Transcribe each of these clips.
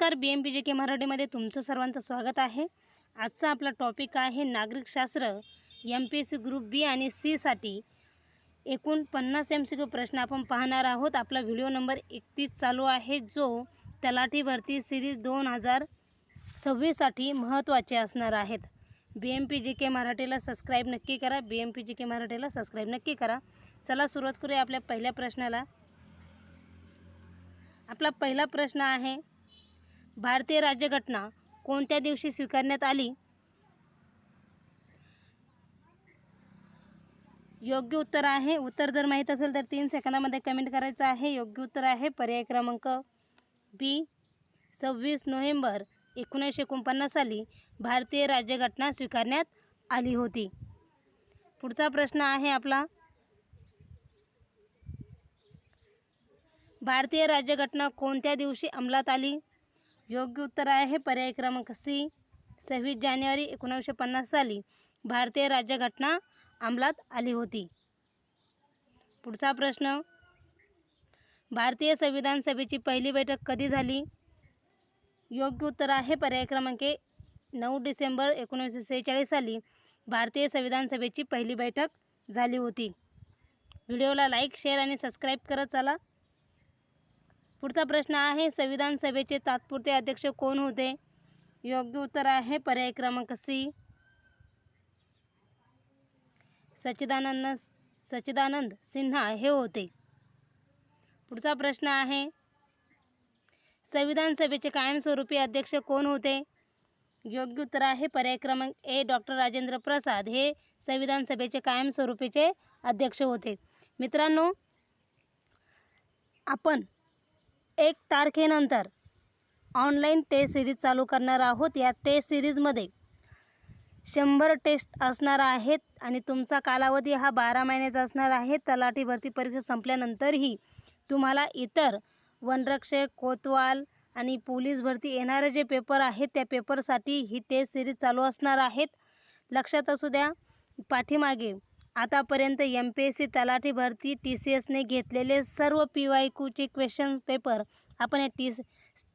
नमस्कार, BMP JK मराठीमध्ये तुमचं सर्वांचं स्वागत आहे। आजचा आपला टॉपिक आहे नागरिकशास्त्र MPSC ग्रुप बी आणि सी साठी एकूण 50 MCQ प्रश्न आपण पाहणार आहोत। आपला व्हिडिओ नंबर 31 चालू आहे, जो तलाठी भरती सिरीज 2026 साठी महत्त्वाचे असणार आहेत। BMP JK मराठीला सबस्क्राइब नक्की करा। BMP JK मराठीला सबस्क्राइब नक्की करा। चला सुरुवात करूया आपल्या पहिल्या प्रश्नाला। आपला पहिला प्रश्न आहे, भारतीय राज्यघटना कोणत्या दिवशी स्वीकारण्यात आली? योग्य उत्तर आहे, उत्तर जर माहित असेल तर 3 सेकंदामध्ये कमेंट करायचं आहे। योग्य उत्तर आहे पर्याय क्रमांक बी, 26 नोव्हेंबर 1949 साली भारतीय राज्यघटना स्वीकारण्यात आली होती। पुढचा प्रश्न आहे आपला, भारतीय राज्यघटना कोणत्या दिवशी अंमलात आली? योग्य उत्तर आहे पर्याय क्रमांक सी, 26 जानेवारी 1950 साली भारतीय राज्यघटना अंमलात आली होती। पुढचा प्रश्न, भारतीय संविधान सभेची पहिली बैठक कधी झाली? योग्य उत्तर आहे पर्याय क्रमांक 9 डिसेंबर 1946 साली भारतीय संविधान सभेची पहिली बैठक झाली होती। व्हिडिओला लाईक, शेअर आणि सबस्क्राइब करत चला। पुढचा प्रश्न आहे, संविधान सभेचे तात्पुरते अध्यक्ष कोण होते? योग्य उत्तर आहे पर्याय क्रमांक सी, सच्चिदानंद सिन्हा हे होते। पुढचा प्रश्न आहे, संविधान सभेचे कायमस्वरूपी अध्यक्ष कोण होते? योग्य उत्तर आहे पर्याय क्रमांक ए, डॉक्टर राजेंद्र प्रसाद हे संविधान सभेचे कायमस्वरूपीचे अध्यक्ष होते। मित्रांनो, आपण 1 तारखेनंतर ऑनलाईन टेस्ट सिरीज चालू करणार आहोत। या टेस्ट सिरीजमध्ये 100 टेस्ट असणार आहेत आणि तुमचा कालावधी हा 12 महिन्याचा असणार आहे। तलाठी भरती परीक्षा संपल्यानंतरही तुम्हाला इतर वनरक्षक, कोतवाल आणि पोलीस भरती येणारे जे पेपर आहेत त्या पेपरसाठी ही टेस्ट सिरीज चालू असणार आहेत। लक्षात असू द्या, पाठीमागे आतापर्यंत MPSC तलाठी भरती TCSने घेतलेले सर्व PYQचे क्वेश्चन पेपर आपण या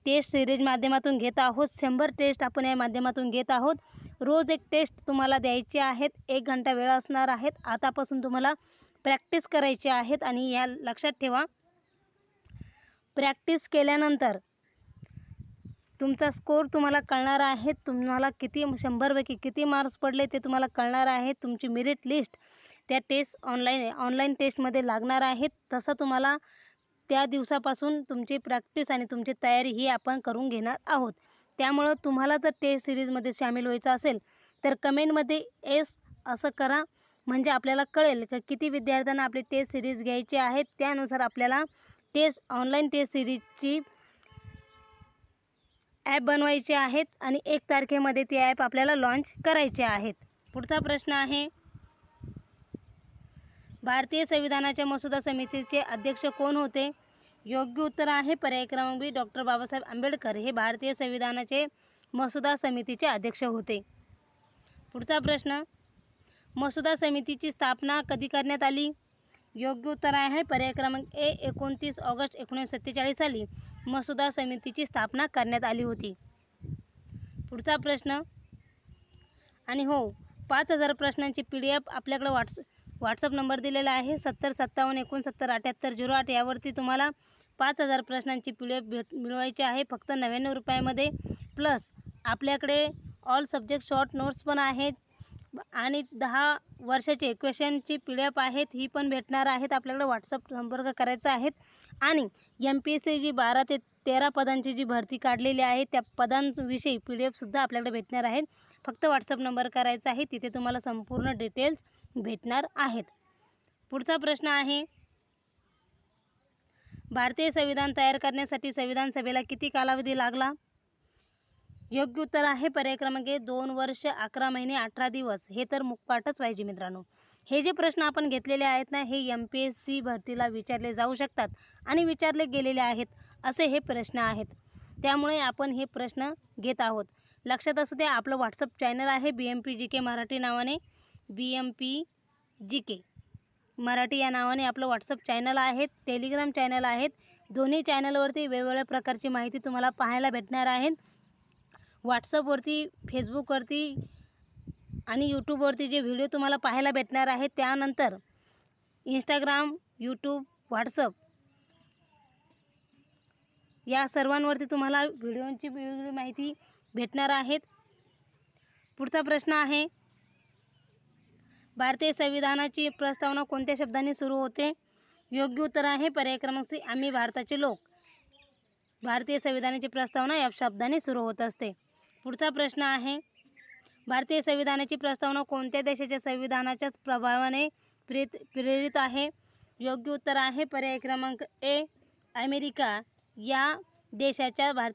टेस्ट सिरीज माध्यमातून घेत आहोत। 100 टेस्ट आपण या माध्यमातून घेत आहोत। रोज एक टेस्ट तुम्हाला द्यायची आहेत, 1 घंटा वेळ असणार आहेत। आतापासून तुम्हाला प्रॅक्टिस करायची आहेत आणि या लक्षात ठेवा, प्रॅक्टिस केल्यानंतर तुमचा स्कोर तुम्हाला कळणार आहे। तुम्हाला किती 100 पैकी किती मार्क्स पडले ते तुम्हाला कळणार आहे। तुमची मेरिट लिस्ट त्या टेस्ट ऑनलाईन टेस्टमध्ये लागणार आहेत। तसं तुम्हाला त्या दिवसापासून तुमची प्रॅक्टिस आणि तुमची तयारी ही आपण करून घेणार आहोत। त्यामुळं तुम्हाला जर टेस्ट सिरीजमध्ये सामील व्हायचं असेल तर कमेंटमध्ये एस असं करा, म्हणजे आपल्याला कळेल की किती विद्यार्थ्यांना आपली टेस्ट सिरीज घ्यायची आहे। त्यानुसार आपल्याला ऑनलाईन टेस्ट सिरीजची ॲप बनवायचे आहेत आणि 1 तारखेमध्ये ती ॲप आपल्याला लॉन्च करायचे आहेत। पुढचा प्रश्न आहे, भारतीय संविधानाच्या मसुदा समितीचे अध्यक्ष कोण होते? योग्य उत्तर आहे पर्याय क्रमांक बी, डॉक्टर बाबासाहेब आंबेडकर हे भारतीय संविधानाचे मसुदा समितीचे अध्यक्ष होते। पुढचा प्रश्न, मसुदा समितीची स्थापना कधी करण्यात आली? योग्य उत्तर आहे पर्याय क्रमांक ए, 29 ऑगस्ट 1947 साली मसुदा समितीची स्थापना करण्यात आली होती। पुढचा प्रश्न, आणि हो, 5000 प्रश्नांची PDF आपल्याकडे व्हॉट्सअप नंबर दिलेला आहे 7057697808 यावरती तुम्हाला 5000 प्रश्नांची PDF मिळवायची आहे फक्त 99 रुपयामध्ये। प्लस आपल्याकडे ऑल सब्जेक्ट शॉर्ट नोट्स पण आहेत आणि 10 वर्षाचे क्वेश्चनची PDF आहेत, ही पण भेटणार आहेत। आपल्याकडे व्हॉट्सअप संपर्क करायचा आहे आणि MPSC जी 12 ते 13 पदांची जी भरती काढलेली आहे त्या पदांविषयी PDF सुद्धा आपल्याकडे भेटणार आहेत। फक्त व्हॉट्सअप नंबर करायचा आहे, तिथे तुम्हाला संपूर्ण डिटेल्स भेटणार आहेत। पुढचा प्रश्न आहे, भारतीय संविधान तयार करण्यासाठी संविधान सभेला किती कालावधी लागला? योग्य उत्तर आहे पर्याय क्रमांक 2 वर्ष 11 महिने 18 दिवस। हे तर मुखपाठच पाहिजे मित्रांनो। हे जे प्रश्न आपण घेतलेले आहेत ना, हे MPSC भरतीला विचारले जाऊ शकतात आणि विचारले गेलेले आहेत असे हे प्रश्न आहेत। त्यामुळे आपण हे प्रश्न घेत आहोत। लक्षात असू द्या, आपलं व्हॉट्सअप चॅनल आहे BMP JK मराठी नावाने, BMP JK मराठी या नावाने आपलं व्हॉट्सअप चॅनल आहे, टेलिग्राम चॅनल आहेत। दोन्ही चॅनलवरती वेगवेगळ्या प्रकारची माहिती तुम्हाला पाहायला भेटणार आहे. व्हॉट्सअपवरती, फेसबुकवरती आणि यूट्यूबवरती जे व्हिडिओ तुम्हाला पाहायला भेटणार आहेत, त्यानंतर इंस्टाग्राम, यूट्यूब, व्हॉट्सअप या सर्वांवरती तुम्हाला व्हिडिओंची वेगवेगळी माहिती भेटणार आहेत. पुढचा प्रश्न आहे, भारतीय संविधानाची प्रस्तावना कोणत्या शब्दांनी सुरू होते? योग्य उत्तर आहे पर्याय क्रमांक सी, आम्ही भारताचे लोक. भारतीय संविधानाची प्रस्तावना या शब्दाने सुरू होत असते. पुढचा प्रश्न आहे, भारतीय संविधानाची प्रस्तावना कोणत्या देशाच्या संविधानाच्याच प्रभावाने प्रेरित आहे? योग्य उत्तर आहे पर्याय क्रमांक ए, अमेरिका या देशाच्या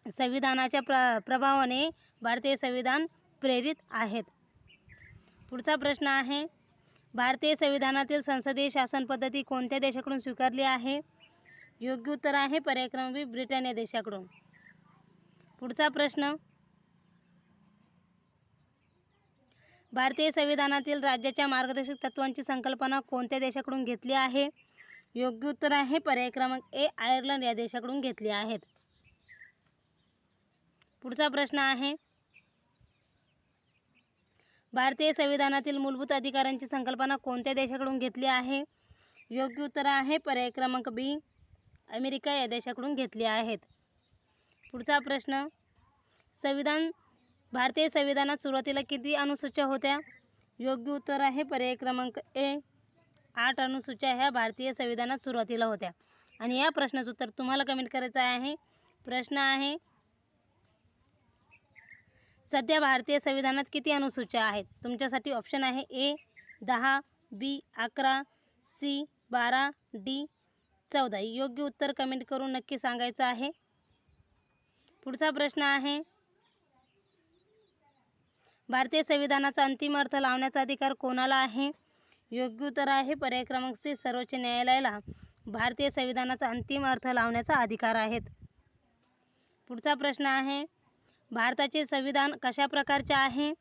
संविधानाच्या प्रभावाने भारतीय संविधान प्रेरित आहेत. पुढचा प्रश्न आहे, भारतीय संविधानातील संसदीय शासन पद्धती कोणत्या देशाकडून स्वीकारली आहे? योग्य उत्तर आहे पर्याय क्रमांक बी, ब्रिटन या देशाकडून. पुढचा प्रश्न, भारतीय संविधानातील राज्याच्या मार्गदर्शक तत्त्वांची संकल्पना कोणत्या देशाकडून घेतली आहे? योग्य उत्तर आहे पर्याय क्रमांक ए, आयर्लंड या देशाकडून घेतली आहेत. पुढचा प्रश्न आहे, भारतीय संविधानातील मूलभूत अधिकारांची संकल्पना कोणत्या देशाकडून घेतली आहे? योग्य उत्तर आहे पर्याय क्रमांक बी, अमेरिका या देशाकडून घेतली आहेत. पुढचा प्रश्न, भारतीय संविधानात सुरुवातीला किती अनुसूच्या होत्या? योग्य उत्तर आहे पर्याय क्रमांक ए, 8 अनुसूच्या ह्या भारतीय संविधानात सुरुवातीला होत्या. आणि या प्रश्नाचं उत्तर तुम्हाला कमेंट करायचं आहे. प्रश्न आहे, सध्या भारतीय संविधानात किती अनुसूच्या आहेत? तुमच्यासाठी ऑप्शन आहे ए 10, बी 11, सी 12, डी 14. योग्य उत्तर कमेंट करून नक्की सांगायचं आहे. पुढचा प्रश्न आहे, भारतीय संविधानाचा अंतिम अर्थ लावण्याचा अधिकार कोणाला आहे? योग्य उत्तर आहे पर्याय क्रमांक सी, सर्वोच्च न्यायालयाला भारतीय संविधानाचा अंतिम अर्थ लावण्याचा अधिकार आहेत. पुढचा प्रश्न आहे, भारताचे संविधान कशा प्रकारचे आहे?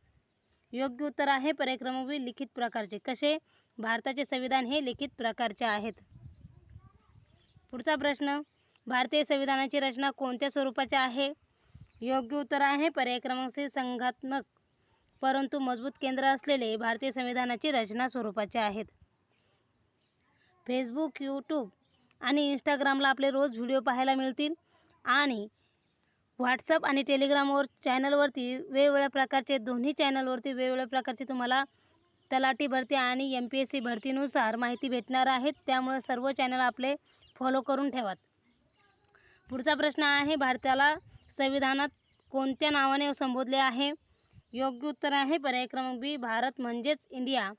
योग्य उत्तर आहे पर्याय क्रमांक बी, लिखित प्रकारचे. कसे? भारताचे संविधान हे लिखित प्रकारचे आहेत. पुढचा प्रश्न, भारतीय संविधानाची रचना कोणत्या स्वरूपाची आहे? योग्य उत्तर आहे पर्याय क्रमांक सी, संघात्मक परंतु मजबूत केंद्र असलेले भारतीय संविधानाची रचना स्वरूपाचे आहेत. फेसबुक, यूट्यूब आणि इंस्टाग्रामला आपले रोज व्हिडिओ पाहायला मिळतील आणि व्हॉट्सअप आणि टेलिग्रामवर चॅनलवरती वेगवेगळ्या प्रकारचे, दोन्ही चॅनलवरती वेगवेगळ्या प्रकारचे तुम्हाला तलाठी भरती आणि MPSC भरतीनुसार माहिती भेटणार आहेत. त्यामुळे सर्व चॅनल आपले फॉलो करून ठेवा. पुढचा प्रश्न आहे, भारताला संविधानात कोणत्या नावाने संबोधले आहे? योग्य उत्तर आहे पर्याय क्रमांक बी, भारत म्हणजेच इंडिया.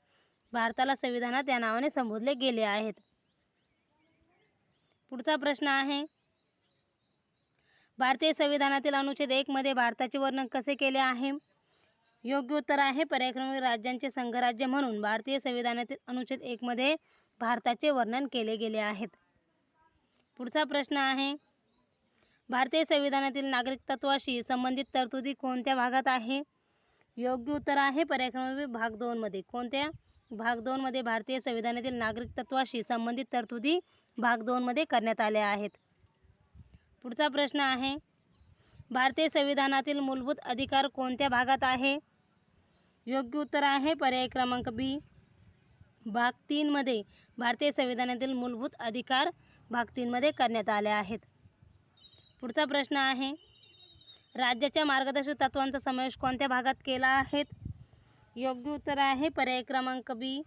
भारताला संविधानात या नावाने संबोधले गेले आहेत. पुढचा प्रश्न आहे, भारतीय संविधानातील अनुच्छेद 1 मध्ये भारताचे वर्णन कसे केले आहे? योग्य उत्तर आहे पर्याय क्रमांक राज्यांचे संघराज्य म्हणून भारतीय संविधानातील अनुच्छेद 1 मध्ये भारताचे वर्णन केले गेले आहेत. पुढचा प्रश्न आहे, भारतीय संविधानातील नागरिक तत्त्वाशी संबंधित तरतुदी कोणत्या भागात आहे? योग्य उत्तर आहे पर्याय क्रमांक बी, भाग 2 मध्ये. कोणत्या? भाग 2 मध्ये भारतीय संविधानातील नागरिक तत्त्वाशी संबंधित तरतुदी भाग 2 मध्ये करण्यात आल्या आहेत. पुढचा प्रश्न आहे, भारतीय संविधानातील मूलभूत अधिकार कोणत्या भागात आहे? योग्य उत्तर आहे पर्याय क्रमांक बी, भाग 3 मध्ये. भारतीय संविधानातील मूलभूत अधिकार भाग 3 मध्ये करण्यात आले आहेत. पुढचा प्रश्न आहे, राज्याच्या मार्गदर्शक तत्त्वांचा समावेश कोणत्या भागात केला आहे? योग्य उत्तर आहे पर्याय क्रमांक बी,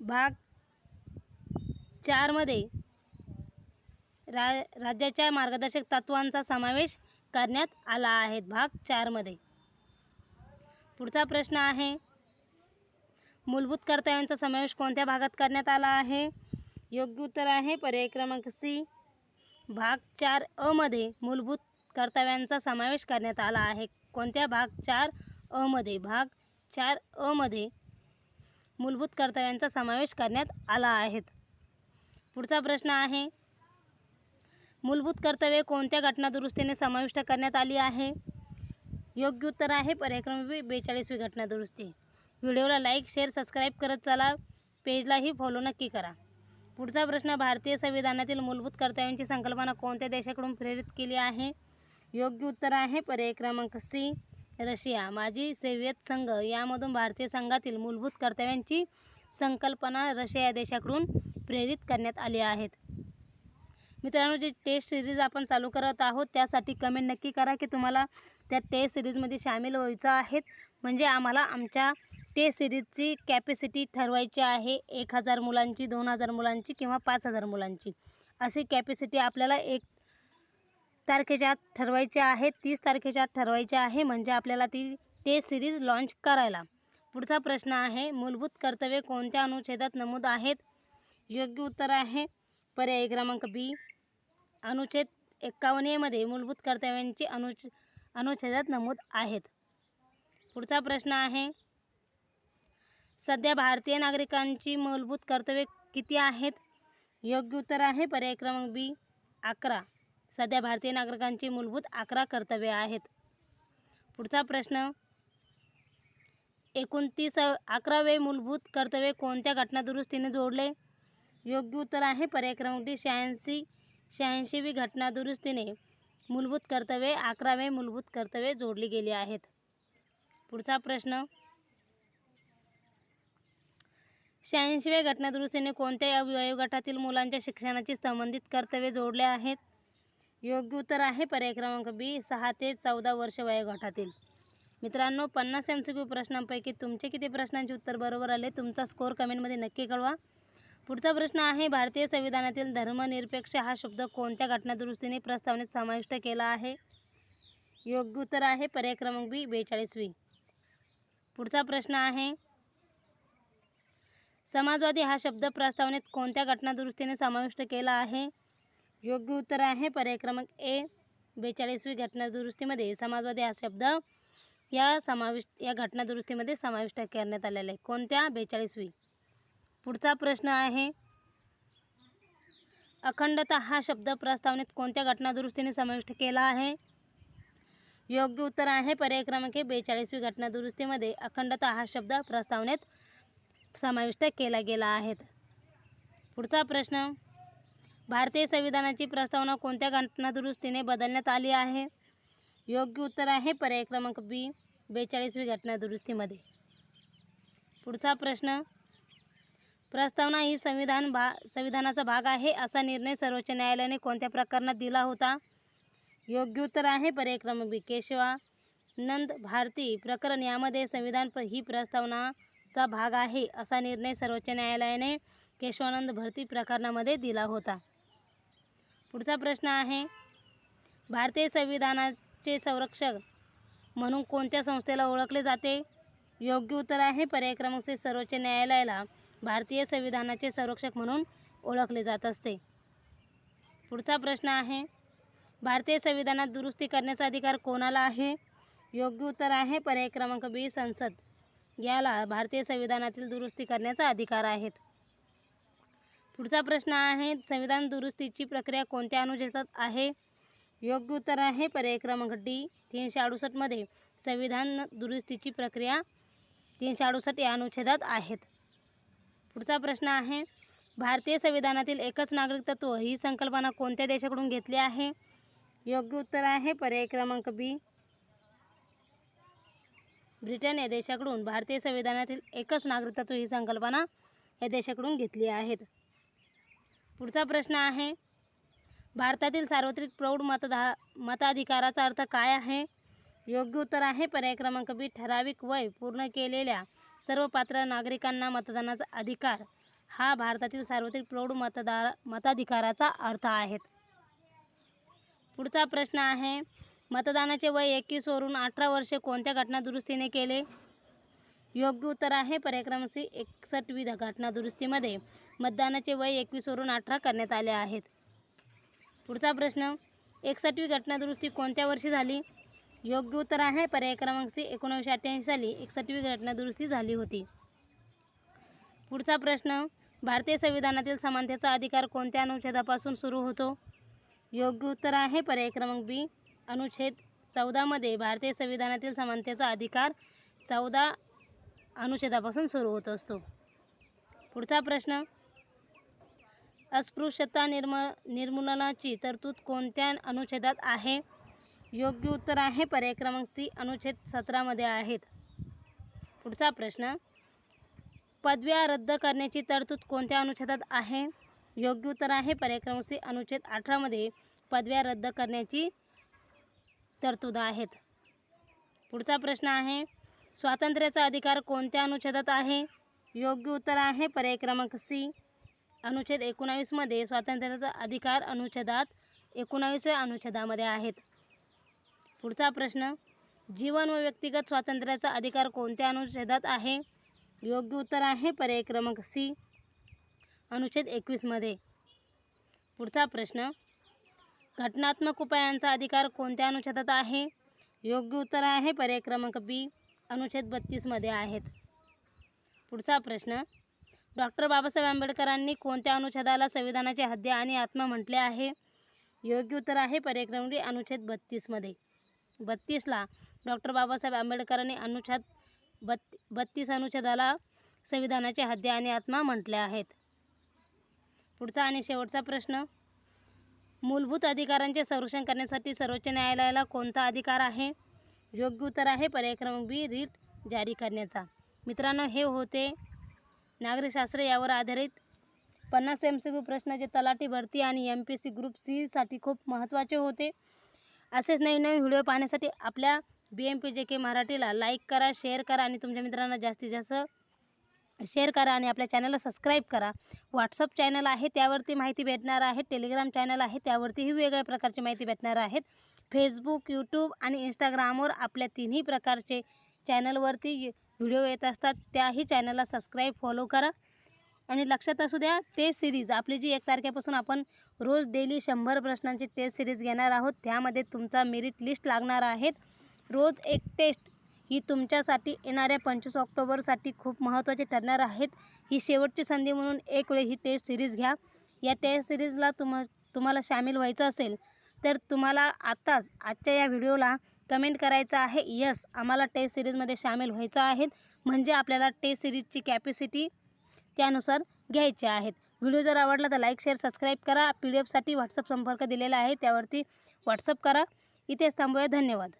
भाग 4 मध्ये राज्याच्या मार्गदर्शक तत्त्वांचा समावेश करण्यात आला आहे. भाग 4 मध्ये. पुढचा प्रश्न आहे, मूलभूत कर्तव्यांचा समावेश कोणत्या भागात करण्यात आला आहे? योग्य उत्तर आहे पर्याय क्रमांक सी, भाग 4 अ मध्ये मूलभूत कर्तव्यांचा समावेश करण्यात आला आहे. कोणत्या? भाग 4 अ मध्ये. भाग 4 अ मध्ये मूलभूत कर्तव्यांचा समावेश करण्यात आला आहे. पुढचा प्रश्न आहे, मूलभूत कर्तव्ये कोणत्या घटना दुरुस्तीने समाविष्ट करण्यात आली आहे? योग्य उत्तर आहे पर्याय क्रमांक 42वी घटना दुरुस्ती. व्हिडिओला लाईक, शेअर, सबस्क्राईब करत चला. पेजलाही फॉलो नक्की करा. पुढचा प्रश्न, भारतीय संविधानातील मूलभूत कर्तव्यांची संकल्पना कोणत्या देशाकडून प्रेरित केली आहे? योग्य उत्तर आहे पर्याय क्रमांक सी, रशिया. माजी सोव्हिएत संघ यामधून भारतीय संघातील मूलभूत कर्तव्यांची संकल्पना रशिया या देशाकडून प्रेरित करण्यात आली आहेत. मित्रांनो, जी टेस्ट सिरीज आपण चालू करत आहोत त्यासाठी कमेंट नक्की करा की तुम्हाला त्या टेस्ट सिरीजमध्ये सामील व्हायचं आहे. म्हणजे आम्हाला आमच्या टेस्ट सिरीजची कॅपॅसिटी ठरवायची आहे. 1000 मुलांची, 2000 मुलांची किंवा 5000 मुलांची अशी कॅपॅसिटी आपल्याला 1 तारखेच्या आत ठरवायची आहे. 30 तारखेच्या आत ठरवायची आहे म्हणजे आपल्याला ती टेस्ट सिरीज लॉन्च करायला. पुढचा प्रश्न आहे, मूलभूत कर्तव्ये कोणत्या अनुच्छेदात नमूद आहेत? योग्य उत्तर आहे पर्याय क्रमांक बी, अनुच्छेद 51 मध्ये मूलभूत कर्तव्यांची अनुच्छेदात नमूद आहेत. पुढचा प्रश्न आहे, सध्या भारतीय नागरिकांची मूलभूत कर्तव्ये किती आहेत? योग्य उत्तर आहे पर्याय क्रमांक बी, 11. सध्या भारतीय नागरिकांची मूलभूत 11 कर्तव्ये आहेत. पुढचा प्रश्न, 11वे मूलभूत कर्तव्य कोणत्या घटनादुरुस्तीने जोडले? योग्य उत्तर आहे पर्याय क्रमांक डी, 86वी घटनादुरुस्तीने मूलभूत कर्तव्ये 11वे मूलभूत कर्तव्य जोडली गेली आहेत. पुढचा प्रश्न, 86व्या घटनादुरुस्तीने कोणत्या वयोगटातील मुलांच्या शिक्षणाशी संबंधित कर्तव्ये जोडले आहेत? योग्य उत्तर आहे पर्याय क्रमांक बी, 6 ते 14 वर्ष वयोगटातील. मित्रांनो, 50 MCQ प्रश्नांपैकी तुमचे किती प्रश्नांचे उत्तर बरोबर आले तुमचा स्कोअर कमेंटमध्ये नक्की कळवा. पुढचा प्रश्न आहे, भारतीय संविधानातील धर्मनिरपेक्ष हा शब्द कोणत्या घटनादुरुस्तीने प्रस्तावनेत समाविष्ट केला आहे? योग्य उत्तर आहे पर्याय क्रमांक बी, 42वी. पुढचा प्रश्न आहे, समाजवादी हा शब्द प्रस्तावनेत कोणत्या घटनादुरुस्तीने समाविष्ट केला आहे? योग्य उत्तर आहे पर्याय क्रमांक ए, 42वी घटनादुरुस्तीमध्ये समाजवादी हा शब्द या घटनादुरुस्तीमध्ये समाविष्ट करण्यात आलेला आहे. कोणत्या? 42वी. पुढचा प्रश्न आहे, अखंडता हा शब्द प्रस्तावनेत कोणत्या घटनादुरुस्तीने समाविष्ट केला आहे? योग्य उत्तर आहे पर्याय क्रमांक 42वी घटनादुरुस्तीमध्ये अखंडता हा शब्द प्रस्तावनेत समाविष्ट केला गेला आहे. पुढचा प्रश्न, भारतीय संविधानाची प्रस्तावना कोणत्या घटनादुरुस्तीने बदलण्यात आली आहे? योग्य उत्तर आहे पर्याय क्रमांक बी, 42वी घटनादुरुस्तीमध्ये. पुढचा प्रश्न, प्रस्तावना ही संविधानाचा भाग आहे असा निर्णय सर्वोच्च न्यायालयाने कोणत्या प्रकरणात दिला होता? योग्य उत्तर आहे पर्याय क्रमांक बी, केशवानंद भारती प्रकरण. यामध्ये संविधान ही प्रस्तावनाचा भाग आहे असा निर्णय सर्वोच्च न्यायालयाने केशवानंद भारती प्रकरणामध्ये दिला होता. पुढचा प्रश्न आहे, भारतीय संविधानाचे संरक्षक म्हणून कोणत्या संस्थेला ओळखले जाते? योग्य उत्तर आहे पर्याय क्रमांक सी, सर्वोच्च न्यायालयाला भारतीय संविधानाचे संरक्षक म्हणून ओळखले जात असते. पुढचा प्रश्न आहे, भारतीय संविधानात दुरुस्ती करण्याचा अधिकार कोणाला आहे? योग्य उत्तर आहे पर्याय क्रमांक बी, संसद याला भारतीय संविधानातील दुरुस्ती करण्याचा अधिकार आहे. पुढचा प्रश्न आहे, संविधान दुरुस्तीची प्रक्रिया कोणत्या अनुच्छेदात आहे? योग्य उत्तर आहे पर्याय क्रमांक डी, 368 मध्ये संविधान दुरुस्तीची प्रक्रिया 368 या अनुच्छेदात आहेत. पुढचा प्रश्न आहे, भारतीय संविधानातील एकच नागरिकत्व ही संकल्पना कोणत्या देशाकडून घेतली आहे? योग्य उत्तर आहे पर्याय क्रमांक बी, ब्रिटन या देशाकडून भारतीय संविधानातील एकच नागरिकत्व ही संकल्पना या देशाकडून घेतली आहेत. पुढचा प्रश्न आहे, भारतातील सार्वत्रिक प्रौढ मताधिकाराचा अर्थ काय आहे? योग्य उत्तर आहे पर्याय क्रमांक बी, ठराविक वय पूर्ण केलेल्या सर्व पात्र नागरिकांना मतदानाचा अधिकार हा भारतातील सार्वत्रिक प्रौढ मताधिकाराचा अर्थ आहे. पुढचा प्रश्न आहे, मतदानाचे वय 21 वरून 18 वर्षे कोणत्या घटनादुरुस्तीने केले? योग्य उत्तर आहे पर्याय क्रमांक सी, 61वी घटनादुरुस्तीमध्ये मतदानाचे वय 21 वरून 18 करण्यात आले आहेत. पुढचा प्रश्न, 61वी घटनादुरुस्ती कोणत्या वर्षी झाली? योग्य उत्तर आहे पर्याय क्रमांक सी, 1988 साली 61वी घटनादुरुस्ती झाली होती. पुढचा प्रश्न, भारतीय संविधानातील समानतेचा अधिकार कोणत्या अनुच्छेदापासून सुरू होतो? योग्य उत्तर आहे पर्याय क्रमांक बी, अनुच्छेद 14 मध्ये भारतीय संविधानातील समानतेचा अधिकार 14 अनुच्छेदापासून सुरू होत असतो. पुढचा प्रश्न, अस्पृश्यता निर्मूलनाची तरतूद कोणत्या अनुच्छेदात आहे? योग्य उत्तर आहे पर्याय क्रमांक सी, अनुच्छेद 17 मध्ये आहेत. पुढचा प्रश्न, पदव्या रद्द करण्याची तरतूद कोणत्या अनुच्छेदात आहे? योग्य उत्तर आहे पर्याय क्रमांक सी, अनुच्छेद 18 मध्ये पदव्या रद्द करण्याची तरतूद आहेत. पुढचा प्रश्न आहे, स्वातंत्र्याचा अधिकार कोणत्या अनुच्छेदात आहे? योग्य उत्तर आहे पर्याय क्रमांक सी, अनुच्छेद 19 मध्ये स्वातंत्र्याचा अधिकार अनुच्छेदात 19व्या अनुच्छेदामध्ये आहेत. पुढचा प्रश्न, जीवन व व्यक्तिगत स्वातंत्र्याचा अधिकार कोणत्या अनुच्छेदात आहे? योग्य उत्तर आहे पर्याय क्रमांक सी, अनुच्छेद 21 मध्ये. पुढचा प्रश्न, घटनात्मक उपायांचा अधिकार कोणत्या अनुच्छेदात आहे? योग्य उत्तर आहे पर्याय क्रमांक बी, अनुच्छेद 32 मध्ये आहेत. पुढचा प्रश्न, डॉक्टर बाबासाहेब आंबेडकरांनी कोणत्या अनुच्छेदाला संविधानाचे हद्द आणि आत्मा म्हटले आहे? योग्य उत्तर आहे पर्याय क्रमांक डी, अनुच्छेद 32 मध्ये. 32ला डॉक्टर बाबासाहेब आंबेडकरांनी अनुच्छेद 32 अनुच्छेदाला संविधानाचे हद्द आणि आत्मा म्हटले आहेत. पुढचा आणि शेवटचा प्रश्न, मूलभूत अधिकारांचे संरक्षण करण्यासाठी सर्वोच्च न्यायालयाला कोणता अधिकार आहे? योग्य उत्तर आहे पर्याय क्रमांक बी, रीट जारी करण्याचा. मित्रांनो, हे होते नागरिकशास्त्र यावर आधारित 50 MCQ प्रश्न जे तलाठी भरती आणि MPSC ग्रुप सी साठी खूप महत्त्वाचे होते. असेच नवीन नवीन व्हिडिओ पाहण्यासाठी आपल्या BMPJK मराठीला लाईक करा, शेअर करा आणि तुमच्या मित्रांना जास्तीत जास्त शेअर करा आणि आपल्या चॅनलला सबस्क्राईब करा. व्हॉट्सअप चॅनल आहे त्यावरती माहिती भेटणार आहे. टेलिग्राम चॅनल आहे त्यावरतीही वेगवेगळ्या प्रकारची माहिती भेटणार आहेत. फेसबुक, यूट्यूब आणि इंस्टाग्रामवर आपल्या तिन्ही प्रकारचे चॅनलवरती व्हिडिओ येत असतात. त्याही चॅनलला सबस्क्राईब, फॉलो करा. आणि लक्षात असू द्या, टेस्ट सिरीज आपली जी 1 तारखेपासून आपण रोज डेली 100 प्रश्नांची टेस्ट सिरीज घेणार आहोत. त्यामध्ये तुमचा मेरिट लिस्ट लागणार आहेत. रोज एक टेस्ट ही तुमच्यासाठी येणाऱ्या 25 ऑक्टोबरसाठी खूप महत्त्वाची ठरणार आहेत. ही शेवटची संधी म्हणून एक वेळ ही टेस्ट सिरीज घ्या. या टेस्ट सिरीजला तुम्हाला सामील व्हायचं असेल तर तुम्हाला आजच्या या व्हिडिओला कमेंट करायचं आहे, यस आम्हाला टेस्ट सिरीजमध्ये सामील व्हायचं आहे. म्हणजे आपल्याला टेस्ट सिरीजची कॅपॅसिटी त्यानुसार घ्यायचे आहेत. व्हिडिओ जर आवडला तर लाईक, शेअर, सबस्क्राईब करा. PDF साठी व्हॉट्सअप संपर्क दिलेला आहे त्यावरती व्हॉट्सअप करा. इथेच थांबूया. धन्यवाद.